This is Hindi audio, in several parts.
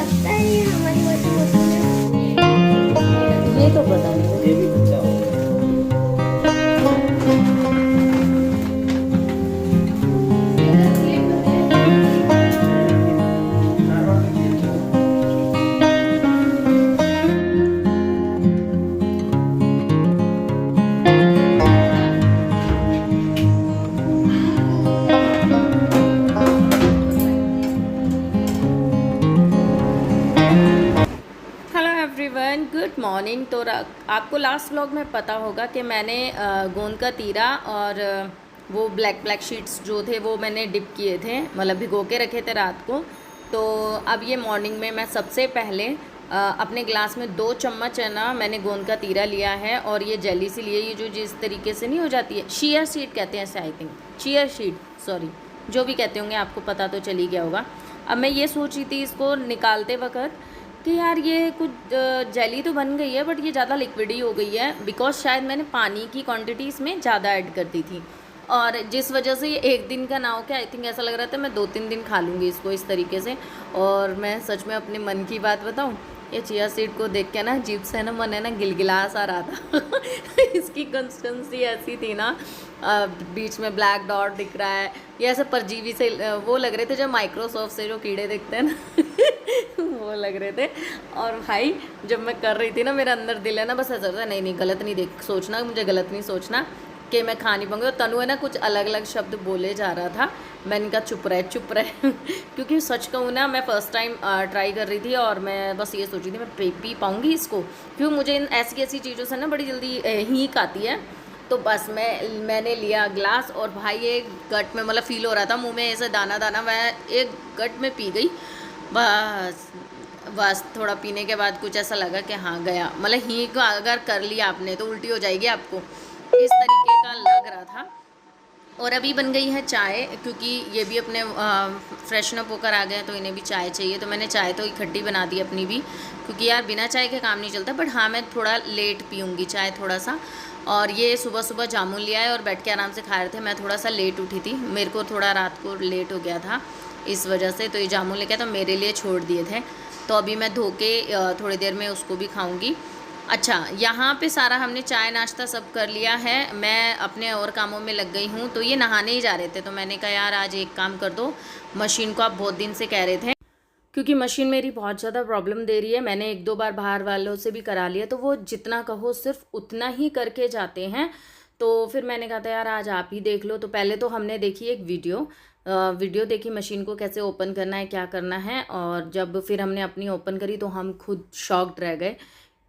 लगता है ये हमारी वॉशिंग मशीन ये तो पता नहीं ये मुझे। भी अच्छा हो। Hello everyone, good morning. तो आपको लास्ट व्लॉग में पता होगा कि मैंने गोंद का तीरा और वो ब्लैक ब्लैक शीट्स जो थे वो मैंने डिप किए थे, मतलब भिगो के रखे थे रात को। तो अब ये मॉर्निंग में मैं सबसे पहले अपने ग्लास में 2 चम्मच है ना मैंने गोंद का तीरा लिया है, और ये जेली सी लिए, ये जो जिस तरीके से नहीं हो जाती है, शियर शीट कहते हैं ऐसे, I think shear sheet, sorry, जो भी कहते होंगे, आपको पता तो चल ही गया होगा। अब मैं ये सोच रही थी इसको निकालते वक्त कि यार ये कुछ जेली तो बन गई है, बट ये ज़्यादा लिक्विड ही हो गई है, बिकॉज शायद मैंने पानी की क्वांटिटी इसमें ज़्यादा ऐड कर दी थी, और जिस वजह से ये एक दिन का ना हो के आई थिंक ऐसा लग रहा था मैं 2-3 दिन खा लूँगी इसको इस तरीके से। और मैं सच में अपने मन की बात बताऊँ, ये चिया सीड को देख के ना जीभ से ना मन है ना गिलगिला सा रहा था इसकी कंसिस्टेंसी ऐसी थी ना, बीच में ब्लैक डॉट दिख रहा है, ये ऐसे परजीवी से वो लग रहे थे जब माइक्रोसॉफ्ट से जो कीड़े दिखते हैं ना वो लग रहे थे। और भाई जब मैं कर रही थी ना, मेरा अंदर दिल है ना बस ऐसा था, नहीं नहीं गलत नहीं देख सोचना, मुझे गलत नहीं सोचना कि मैं खा नहीं पाऊंगी। और तनु है ना कुछ अलग अलग शब्द बोले जा रहा था, मैंने कहा चुप रहे क्योंकि सच कहूँ ना, मैं फ़र्स्ट टाइम ट्राई कर रही थी और मैं बस ये सोच रही थी मैं पी पाऊँगी इसको, क्योंकि मुझे इन ऐसी ऐसी चीज़ों से ना बड़ी जल्दी हीक आती है। तो बस मैंने लिया ग्लास, और भाई एक गट में मतलब फ़ील हो रहा था मुंह में ऐसे दाना दाना, मैं एक गट में पी गई बस। बस थोड़ा पीने के बाद कुछ ऐसा लगा कि हाँ गया, मतलब हींग अगर कर लिया आपने तो उल्टी हो जाएगी आपको, इस तरीके का लग रहा था। और अभी बन गई है चाय, क्योंकि ये भी अपने फ्रेशन अप होकर आ गए हैं तो इन्हें भी चाय चाहिए, तो मैंने चाय तो इकट्ठी बना दी अपनी भी, क्योंकि यार बिना चाय के काम नहीं चलता। बट हाँ मैं थोड़ा लेट पीऊँगी चाय थोड़ा सा। और ये सुबह सुबह जामुन लिया है और बैठ के आराम से खा रहे थे, मैं थोड़ा सा लेट उठी थी, मेरे को थोड़ा रात को लेट हो गया था इस वजह से, तो ये जामुन लेके तो मेरे लिए छोड़ दिए थे। तो अभी मैं धो के थोड़ी देर में उसको भी खाऊंगी। अच्छा, यहाँ पे सारा हमने चाय नाश्ता सब कर लिया है, मैं अपने और कामों में लग गई हूँ। तो ये नहाने ही जा रहे थे, तो मैंने कहा यार आज एक काम कर दो, मशीन को आप बहुत दिन से कह रहे थे, क्योंकि मशीन मेरी बहुत ज़्यादा प्रॉब्लम दे रही है। मैंने 1-2 बार बाहर वालों से भी करा लिया, तो वो जितना कहो सिर्फ उतना ही करके जाते हैं। तो फिर मैंने कहा था यार आज आप ही देख लो। तो पहले तो हमने देखी एक वीडियो देखी मशीन को कैसे ओपन करना है, क्या करना है, और जब फिर हमने अपनी ओपन करी तो हम खुद शॉक्ड रह गए।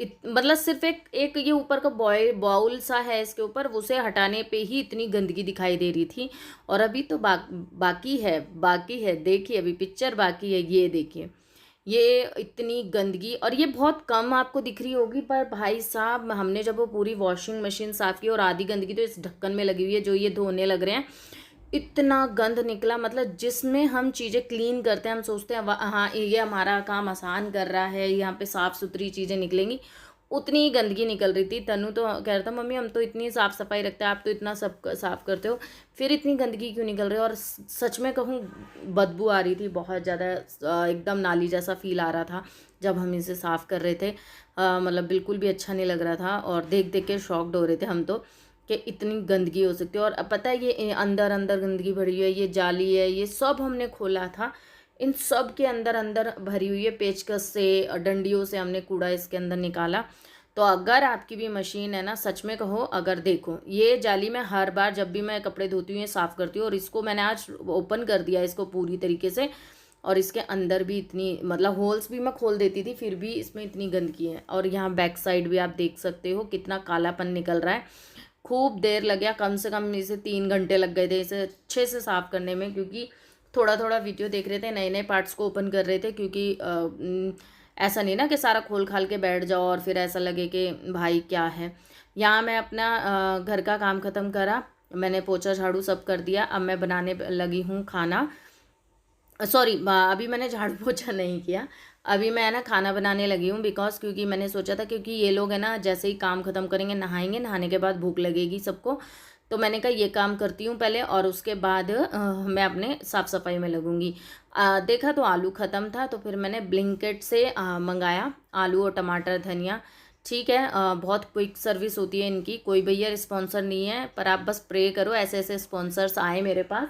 मतलब सिर्फ एक एक ये ऊपर का बाउल सा है इसके ऊपर, उसे हटाने पे ही इतनी गंदगी दिखाई दे रही थी। और अभी तो बाकी है, देखिए अभी पिक्चर बाकी है, ये देखिए ये इतनी गंदगी, और ये बहुत कम आपको दिख रही होगी, पर भाई साहब हमने जब वो पूरी वॉशिंग मशीन साफ़ की और आधी गंदगी तो इस ढक्कन में लगी हुई है जो ये धोने लग रहे हैं, इतना गंद निकला। मतलब जिसमें हम चीज़ें क्लीन करते हैं हम सोचते हैं हाँ ये हमारा काम आसान कर रहा है, यहाँ पे साफ़ सुथरी चीज़ें निकलेंगी, उतनी ही गंदगी निकल रही थी। तनु तो कह रहा था मम्मी हम तो इतनी साफ़ सफाई रखते हैं, आप तो इतना सब साफ़ करते हो, फिर इतनी गंदगी क्यों निकल रही है। और सच में कहूँ बदबू आ रही थी बहुत ज़्यादा, एकदम नाली जैसा फील आ रहा था जब हम इसे साफ़ कर रहे थे। मतलब बिल्कुल भी अच्छा नहीं लग रहा था, और देख देख के शॉक्ड हो रहे थे हम तो कि इतनी गंदगी हो सकती है। और अब पता है ये अंदर अंदर गंदगी भरी हुई है, ये जाली है, ये सब हमने खोला था, इन सब के अंदर अंदर भरी हुई है, पेचकस से डंडियों से हमने कूड़ा इसके अंदर निकाला। तो अगर आपकी भी मशीन है ना, सच में कहो, अगर देखो ये जाली में हर बार जब भी मैं कपड़े धोती हूँ ये साफ़ करती हूँ, और इसको मैंने आज ओपन कर दिया इसको पूरी तरीके से, और इसके अंदर भी इतनी मतलब होल्स भी मैं खोल देती थी फिर भी इसमें इतनी गंदगी है। और यहाँ बैक साइड भी आप देख सकते हो कितना कालापन निकल रहा है। खूब देर लग गया, कम से कम इसे 3 घंटे लग गए थे इसे अच्छे से साफ़ करने में, क्योंकि थोड़ा थोड़ा वीडियो देख रहे थे, नए नए पार्ट्स को ओपन कर रहे थे, क्योंकि ऐसा नहीं ना कि सारा खोल खाल के बैठ जाओ और फिर ऐसा लगे कि भाई क्या है। यहाँ मैं अपना घर का काम ख़त्म करा, मैंने पोछा झाड़ू सब कर दिया, अब मैं बनाने लगी हूँ खाना। सॉरी, अभी मैंने झाड़ू पोछा नहीं किया, अभी मैं ना खाना बनाने लगी हूँ, बिकॉज क्योंकि मैंने सोचा था क्योंकि ये लोग है ना जैसे ही काम ख़त्म करेंगे नहाएंगे, नहाने के बाद भूख लगेगी सबको, तो मैंने कहा ये काम करती हूँ पहले और उसके बाद मैं अपने साफ़ सफाई में लगूंगी। देखा तो आलू ख़त्म था, तो फिर मैंने ब्लिंकिट से मंगाया आलू और टमाटर धनिया। ठीक है, बहुत क्विक सर्विस होती है इनकी। कोई भैया स्पॉन्सर नहीं है, पर आप बस प्रे करो ऐसे ऐसे स्पॉन्सर्स आए मेरे पास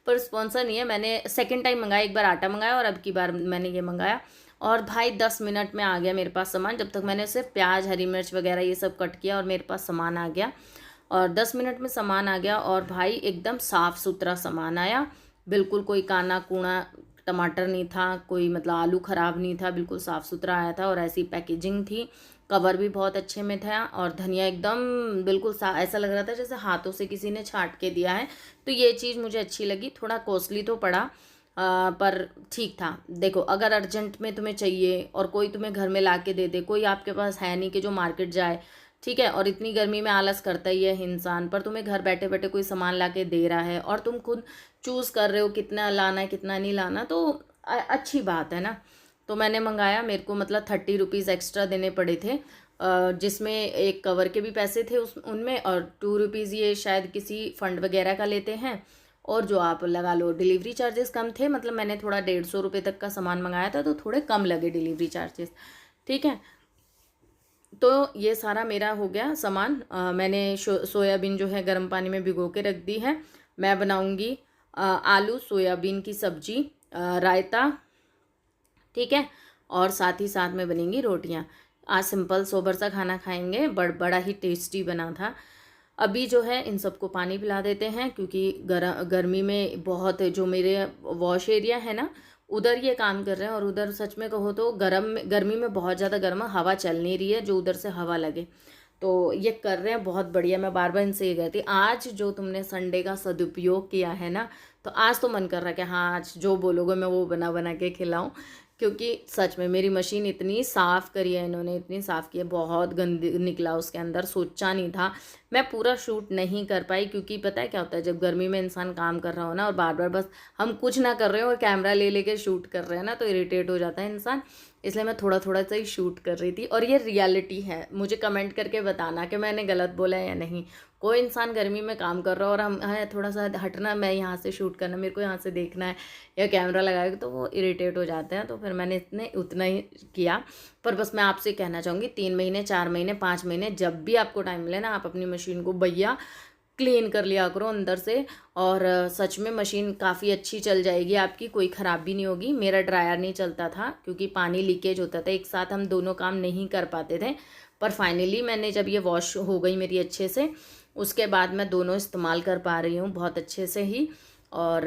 पर स्पॉन्सर नहीं है। मैंने सेकंड टाइम मंगाया, एक बार आटा मंगाया और अब की बार मैंने ये मंगाया। और भाई 10 मिनट में आ गया मेरे पास सामान। जब तक मैंने सिर्फ प्याज हरी मिर्च वगैरह ये सब कट किया और मेरे पास सामान आ गया, और 10 मिनट में सामान आ गया। और भाई एकदम साफ़ सुथरा सामान आया, बिल्कुल कोई काना कूड़ा टमाटर नहीं था, कोई मतलब आलू ख़राब नहीं था, बिल्कुल साफ़ सुथरा आया था और ऐसी पैकेजिंग थी। कवर भी बहुत अच्छे में था और धनिया एकदम बिल्कुल ऐसा लग रहा था जैसे हाथों से किसी ने छाट के दिया है। तो ये चीज़ मुझे अच्छी लगी। थोड़ा कॉस्टली तो पड़ा पर ठीक था। देखो, अगर अर्जेंट में तुम्हें चाहिए और कोई तुम्हें घर में ला के दे दे, कोई आपके पास है नहीं कि जो मार्केट जाए, ठीक है, और इतनी गर्मी में आलस करता ही है इंसान, पर तुम्हें घर बैठे बैठे कोई सामान ला के दे रहा है और तुम खुद चूज़ कर रहे हो कितना लाना है कितना नहीं लाना, तो अच्छी बात है ना। तो मैंने मंगाया, मेरे को मतलब 30 रुपीज़ एक्स्ट्रा देने पड़े थे, जिसमें एक कवर के भी पैसे थे उनमें, और 2 रुपीज़ ये शायद किसी फंड वगैरह का लेते हैं, और जो आप लगा लो डिलीवरी चार्जेस कम थे। मतलब मैंने थोड़ा 150 रुपये तक का सामान मंगाया था तो थोड़े कम लगे डिलीवरी चार्जेस। ठीक है, तो ये सारा मेरा हो गया सामान। मैंने सोयाबीन जो है गर्म पानी में भिगो के रख दी है। मैं बनाऊंगी आलू सोयाबीन की सब्जी, रायता, ठीक है, और साथ ही साथ में बनेंगी रोटियां। आज सिंपल सोबर सा खाना खाएंगे, बड़ा ही टेस्टी बना था। अभी जो है इन सबको पानी पिला देते हैं, क्योंकि गर्मी में बहुत, जो मेरे वॉश एरिया है ना उधर ये काम कर रहे हैं, और उधर सच में कहो तो गर्मी में बहुत ज़्यादा गर्म है, हवा चल नहीं रही है जो उधर से हवा लगे, तो ये कर रहे हैं बहुत बढ़िया। मैं बार बार इनसे ये कहती, आज जो तुमने संडे का सदुपयोग किया है ना, तो आज तो मन कर रहा है कि हाँ आज जो बोलोगे मैं वो बना बना के खिलाऊं। क्योंकि सच में मेरी मशीन इतनी साफ़ करी है इन्होंने, इतनी साफ़ की है, बहुत गंदी निकला उसके अंदर, सोचा नहीं था। मैं पूरा शूट नहीं कर पाई, क्योंकि पता है क्या होता है जब गर्मी में इंसान काम कर रहा हो ना और बार बार बस हम कुछ ना कर रहे हो और कैमरा ले लेके शूट कर रहे हैं ना, तो इरिटेट हो जाता है इंसान। इसलिए मैं थोड़ा थोड़ा सा ही शूट कर रही थी, और ये रियलिटी है। मुझे कमेंट करके बताना कि मैंने गलत बोला है या नहीं। कोई इंसान गर्मी में काम कर रहा हो और हम है थोड़ा सा हटना, मैं यहाँ से शूट करना, मेरे को यहाँ से देखना है या कैमरा लगाएगा, तो वो इरिटेट हो जाते हैं। तो फिर मैंने उतना ही किया। पर बस मैं आपसे कहना चाहूँगी 3 महीने 4 महीने 5 महीने जब भी आपको टाइम मिले ना, आप अपनी मशीन को भैया क्लीन कर लिया करो अंदर से। और सच में मशीन काफ़ी अच्छी चल जाएगी आपकी, कोई ख़राब भी नहीं होगी। मेरा ड्रायर नहीं चलता था क्योंकि पानी लीकेज होता था, एक साथ हम दोनों काम नहीं कर पाते थे। पर फाइनली मैंने जब ये वॉश हो गई मेरी अच्छे से, उसके बाद मैं दोनों इस्तेमाल कर पा रही हूँ बहुत अच्छे से ही, और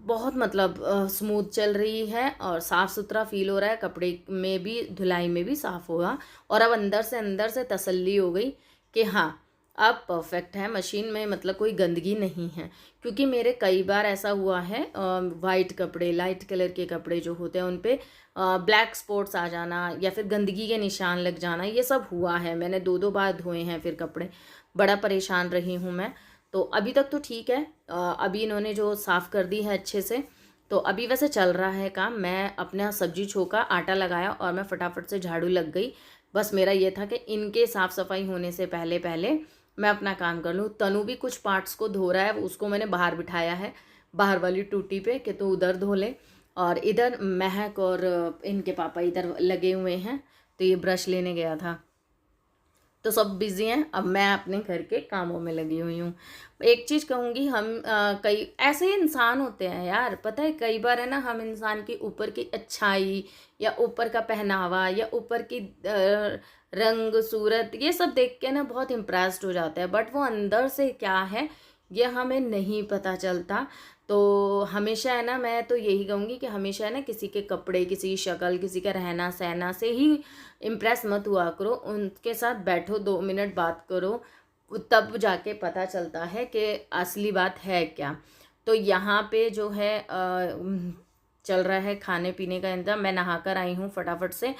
बहुत मतलब स्मूथ चल रही है और साफ़ सुथरा फील हो रहा है। कपड़े में भी धुलाई में भी साफ़ होगा, और अब अंदर से तसल्ली हो गई कि हाँ अब परफेक्ट है मशीन में, मतलब कोई गंदगी नहीं है। क्योंकि मेरे कई बार ऐसा हुआ है, वाइट कपड़े, लाइट कलर के कपड़े जो होते हैं उन पे ब्लैक स्पॉट्स आ जाना या फिर गंदगी के निशान लग जाना, ये सब हुआ है। मैंने 2 बार धोए हैं फिर कपड़े, बड़ा परेशान रही हूँ मैं। तो अभी तक तो ठीक है, अभी इन्होंने जो साफ़ कर दी है अच्छे से, तो अभी वैसे चल रहा है काम। मैं अपना सब्जी छोका, आटा लगाया और मैं फटाफट से झाड़ू लग गई। बस मेरा ये था कि इनके साफ़ सफाई होने से पहले पहले मैं अपना काम कर लूँ। तनु भी कुछ पार्ट्स को धो रहा है, उसको मैंने बाहर बिठाया है, बाहर वाली टूटी पे, कि तू उधर धो ले। और इधर महक और इनके पापा इधर लगे हुए हैं, तो ये ब्रश लेने गया था। तो सब बिजी हैं, अब मैं अपने घर के कामों में लगी हुई हूँ। एक चीज़ कहूँगी, हम कई ऐसे इंसान होते हैं यार, पता है कई बार है ना, हम इंसान की ऊपर की अच्छाई या ऊपर का पहनावा या ऊपर की रंग सूरत, ये सब देख के ना बहुत इम्प्रेस्ड हो जाते हैं, बट वो अंदर से क्या है ये हमें नहीं पता चलता। तो हमेशा है ना, मैं तो यही कहूँगी कि हमेशा है ना, किसी के कपड़े, किसी की शक्ल, किसी का रहना सहना से ही इम्प्रेस मत हुआ करो। उनके साथ बैठो, 2 मिनट बात करो, तब जाके पता चलता है कि असली बात है क्या। तो यहाँ पे जो है चल रहा है खाने पीने का इंतजाम। मैं नहाकर आई हूँ फटाफट से,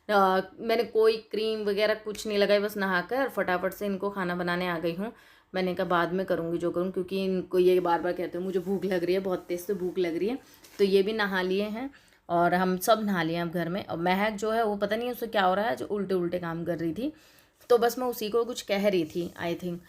मैंने कोई क्रीम वगैरह कुछ नहीं लगाई, बस नहाकर फटाफट से इनको खाना बनाने आ गई हूँ। मैंने कहा बाद में करूँगी जो करूँ, क्योंकि इनको ये बार बार कहते हैं मुझे भूख लग रही है, बहुत तेज़ से भूख लग रही है। तो ये भी नहा लिए हैं और हम सब नहा लिए अब घर में। और महक जो है वो पता नहीं उससे क्या हो रहा है, जो उल्टे उल्टे काम कर रही थी, तो बस मैं उसी को कुछ कह रही थी आई थिंक।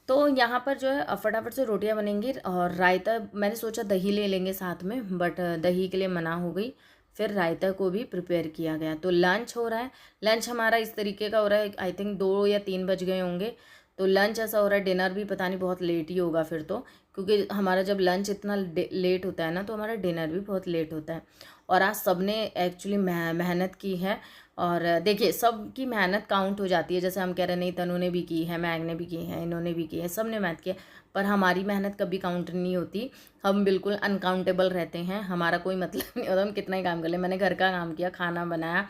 तो यहाँ पर जो है फटाफट से रोटियां बनेंगी और रायता मैंने सोचा दही ले लेंगे साथ में, बट दही के लिए मना हो गई। फिर रायता को भी प्रिपेयर किया गया। तो लंच हो रहा है। लंच हमारा इस तरीके का हो रहा है, आई थिंक 2 या 3 बज गए होंगे। तो लंच ऐसा हो रहा है। डिनर भी पता नहीं बहुत लेट ही होगा फिर तो, क्योंकि हमारा जब लंच इतना लेट होता है ना, तो हमारा डिनर भी बहुत लेट होता है। और आज सबने एक्चुअली मेहनत की है। और देखिए, सबकी मेहनत काउंट हो जाती है। जैसे हम कह रहे नहीं, तनु ने भी की है, मैग ने भी की है, इन्होंने भी की है, सब ने मेहनत की है, पर हमारी मेहनत कभी काउंट नहीं होती। हम बिल्कुल अनकाउंटेबल रहते हैं। हमारा कोई मतलब नहीं होता, हम कितना ही काम कर ले। मैंने घर का काम किया, खाना बनाया,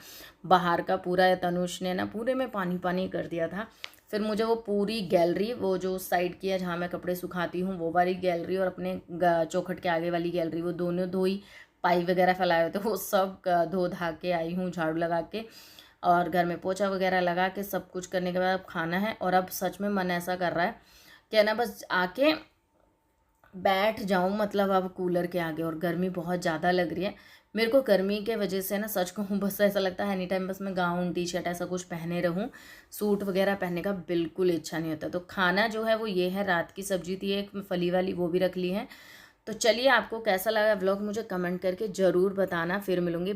बाहर का पूरा तनुष ने ना पूरे में पानी पानी कर दिया था। फिर मुझे वो पूरी गैलरी, वो जो साइड की है जहाँ मैं कपड़े सुखाती हूँ, वो वाली गैलरी और अपने चौखट के आगे वाली गैलरी, वो दोनों धोई। पाई वगैरह फैलाए हुए थे, वो सब धो धा के आई हूँ, झाड़ू लगा के, और घर में पोछा वगैरह लगा के सब कुछ करने के बाद अब खाना है। और अब सच में मन ऐसा कर रहा है कि ना बस आके बैठ जाऊं, मतलब अब कूलर के आगे। और गर्मी बहुत ज़्यादा लग रही है मेरे को। गर्मी के वजह से ना, सच कहूँ, बस ऐसा लगता है एनी टाइम बस मैं गाउन टी शर्ट ऐसा कुछ पहने रहूँ। सूट वगैरह पहनने का बिल्कुल इच्छा नहीं होता। तो खाना जो है वो ये है, रात की सब्जी थी एक फली वाली, वो भी रख ली है। तो चलिए, आपको कैसा लगा व्लॉग मुझे कमेंट करके ज़रूर बताना। फिर मिलूंगी।